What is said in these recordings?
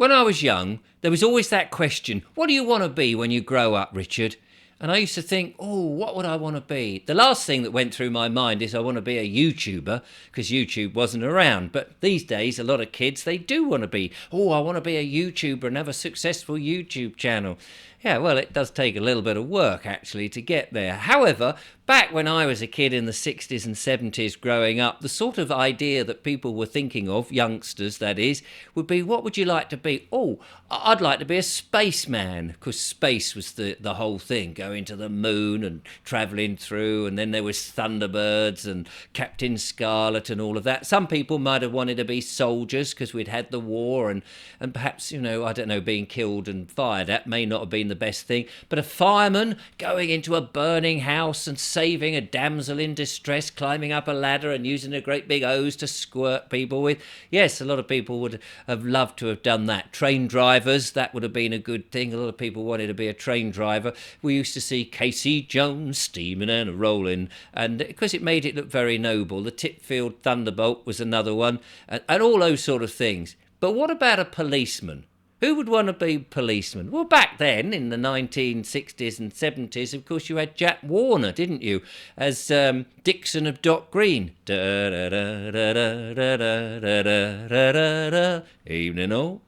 When I was young, there was always that question, what do you want to be when you grow up, Richard? And I used to think, oh, what would I want to be? The last thing that went through my mind is I want to be a YouTuber, because YouTube wasn't around. But these days, a lot of kids, they do want to be, oh, I want to be a YouTuber and have a successful YouTube channel. Yeah, well, it does take a little bit of work, actually, to get there. However, back when I was a kid in the 60s and 70s growing up, the sort of idea that people were thinking of, youngsters that is, would be, what would you like to be? Oh, I'd like to be a spaceman, because space was the whole thing, going to the moon and travelling through, and then there was Thunderbirds and Captain Scarlet and all of that. Some people might have wanted to be soldiers because we'd had the war, and perhaps, I don't know, being killed and fired at may not have been the best thing, but a fireman going into a burning house and saving a damsel in distress, climbing up a ladder and using a great big hose to squirt people with. Yes, a lot of people would have loved to have done that. Train drivers, that would have been a good thing. A lot of people wanted to be a train driver. We used to see Casey Jones steaming and rolling, and because it made it look very noble. The Titfield Thunderbolt was another one, and all those sort of things. But what about a policeman? Who would want to be a policeman? Well, back then, in the 1960s and 70s, of course, you had Jack Warner, didn't you, as Dixon of Dock Green. Evening all.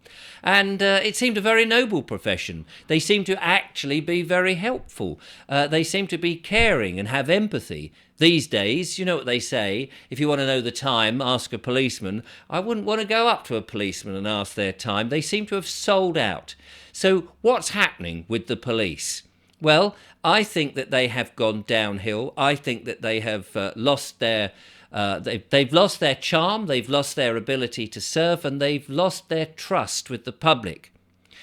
And it seemed a very noble profession. They seemed to actually be very helpful. They seemed to be caring and have empathy. These days, you know what they say, if you want to know the time, ask a policeman. I wouldn't want to go up to a policeman and ask their time. They seem to have sold out. So what's happening with the police? Well, I think that they have gone downhill. I think that they have lost their... they've lost their charm, they've lost their ability to serve, and they've lost their trust with the public.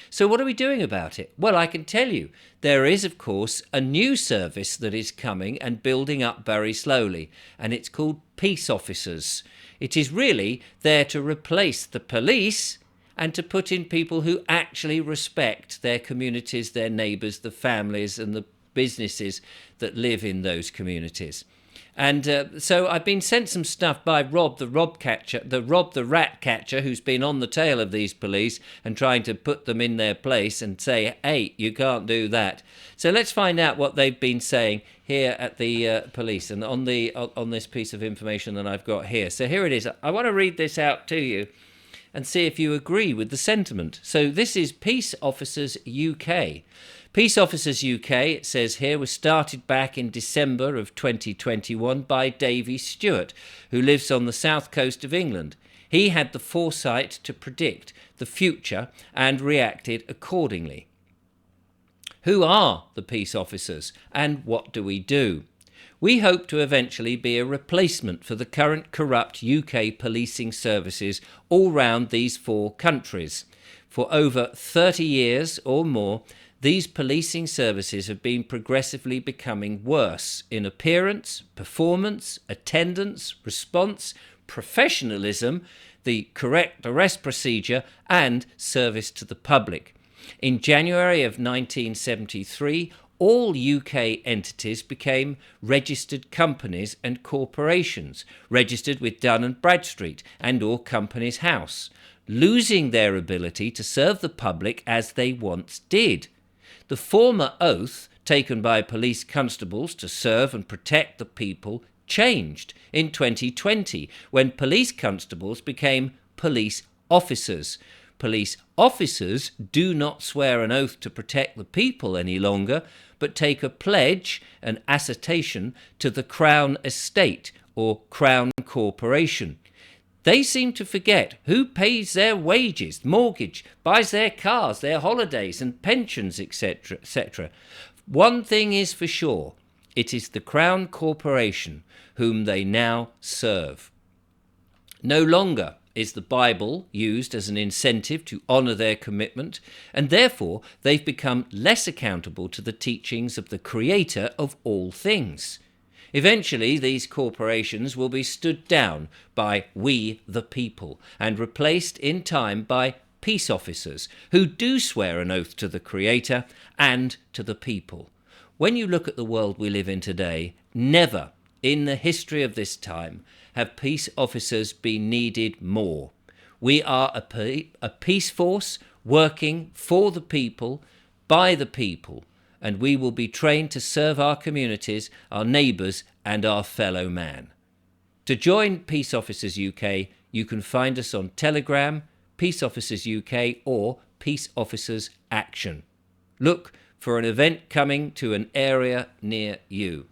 So what are we doing about it? Well, I can tell you, there is, of course, a new service that is coming and building up very slowly, and it's called peace officers. It is really there to replace the police and to put in people who actually respect their communities, their neighbours, the families and the businesses that live in those communities. And so I've been sent some stuff by Rob the rat catcher, who's been on the tail of these police and trying to put them in their place and say, hey, you can't do that. So let's find out what they've been saying here at the police and on this piece of information that I've got here. So here it is. I want to read this out to you and see if you agree with the sentiment. So this is Peace Officers UK. Peace Officers UK, it says here, was started back in December of 2021 by Davy Stewart, who lives on the south coast of England. He had the foresight to predict the future and reacted accordingly. Who are the peace officers and what do we do? We hope to eventually be a replacement for the current corrupt UK policing services all round these 4 countries. For over 30 years or more, these policing services have been progressively becoming worse in appearance, performance, attendance, response, professionalism, the correct arrest procedure, and service to the public. In January of 1973, all UK entities became registered companies and corporations, registered with Dun & Bradstreet and or Companies House, losing their ability to serve the public as they once did. The former oath taken by police constables to serve and protect the people changed in 2020 when police constables became police officers. Police officers do not swear an oath to protect the people any longer, but take a pledge, an attestation to the Crown Estate or Crown Corporation. They seem to forget who pays their wages, mortgage, buys their cars, their holidays and pensions, etc., etc. One thing is for sure, it is the Crown Corporation whom they now serve. No longer is the Bible used as an incentive to honour their commitment, and therefore they've become less accountable to the teachings of the Creator of all things. Eventually, these corporations will be stood down by we the people and replaced in time by peace officers who do swear an oath to the Creator and to the people. When you look at the world we live in today, never in the history of this time have peace officers been needed more. We are a peace force. working for the people, by the people, and we will be trained to serve our communities, our neighbours, and our fellow man. To join Peace Officers UK, you can find us on Telegram, Peace Officers UK, or Peace Officers Action. Look for an event coming to an area near you.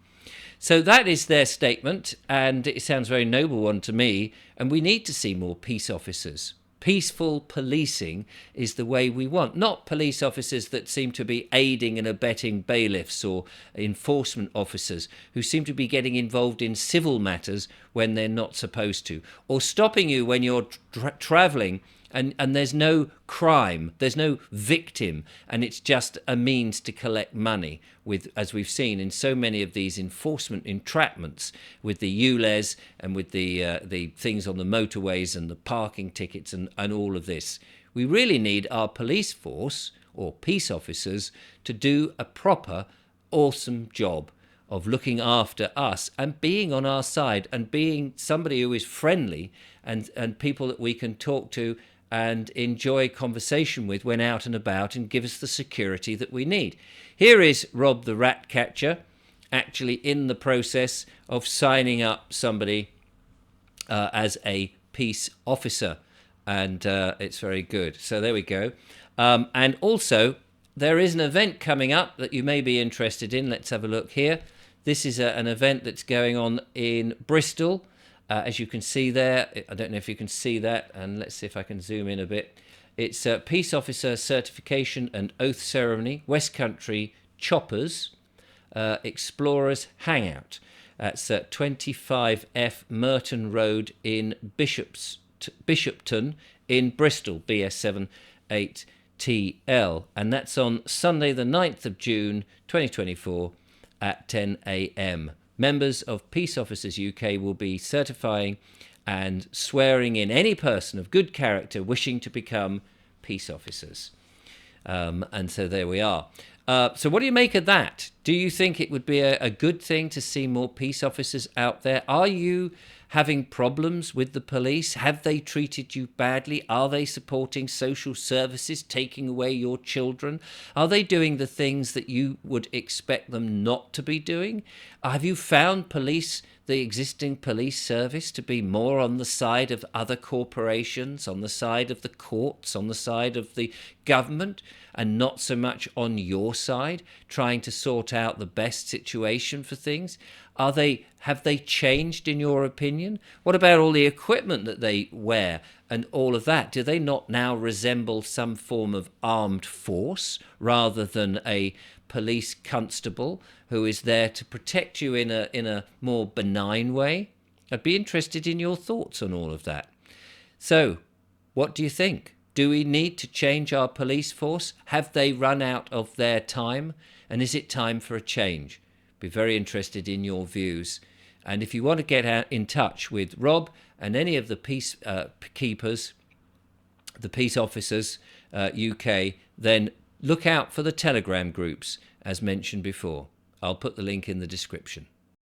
So that is their statement, and it sounds a very noble one to me, and we need to see more peace officers. Peaceful policing is the way we want, not police officers that seem to be aiding and abetting bailiffs or enforcement officers who seem to be getting involved in civil matters when they're not supposed to, or stopping you when you're travelling and there's no crime, there's no victim, and it's just a means to collect money, with, as we've seen in so many of these enforcement entrapments with the ULEZ and with the things on the motorways and the parking tickets and all of this. We really need our police force or peace officers to do a proper, awesome job of looking after us and being on our side and being somebody who is friendly and people that we can talk to and enjoy conversation with when out and about and give us the security that we need. Here is Rob the Rat Catcher actually in the process of signing up somebody as a peace officer, and it's very good. So there we go. And also, there is an event coming up that you may be interested in. Let's have a look here. This is an event that's going on in Bristol. As you can see there, I don't know if you can see that, and let's see if I can zoom in a bit. It's Peace Officer Certification and Oath Ceremony, West Country Choppers, Explorers Hangout. That's 25F Merton Road in Bishopton in Bristol, BS7 8TL. And that's on Sunday the 9th of June 2024 at 10 a.m. Members of Peace Officers UK will be certifying and swearing in any person of good character wishing to become peace officers. And so there we are. So what do you make of that? Do you think it would be a good thing to see more peace officers out there? Are you having problems with the police? Have they treated you badly? Are they supporting social services, taking away your children? Are they doing the things that you would expect them not to be doing? Have you found the existing police service, to be more on the side of other corporations, on the side of the courts, on the side of the government, and not so much on your side, trying to sort out the best situation for things? Have they changed in your opinion? What about all the equipment that they wear and all of that? Do they not now resemble some form of armed force rather than a police constable who is there to protect you in a more benign way? I'd be interested in your thoughts on all of that. So, what do you think? Do we need to change our police force? Have they run out of their time? And is it time for a change? Be very interested in your views. And if you want to get in touch with Rob and any of the peace keepers, the peace officers UK, then look out for the Telegram groups, as mentioned before. I'll put the link in the description.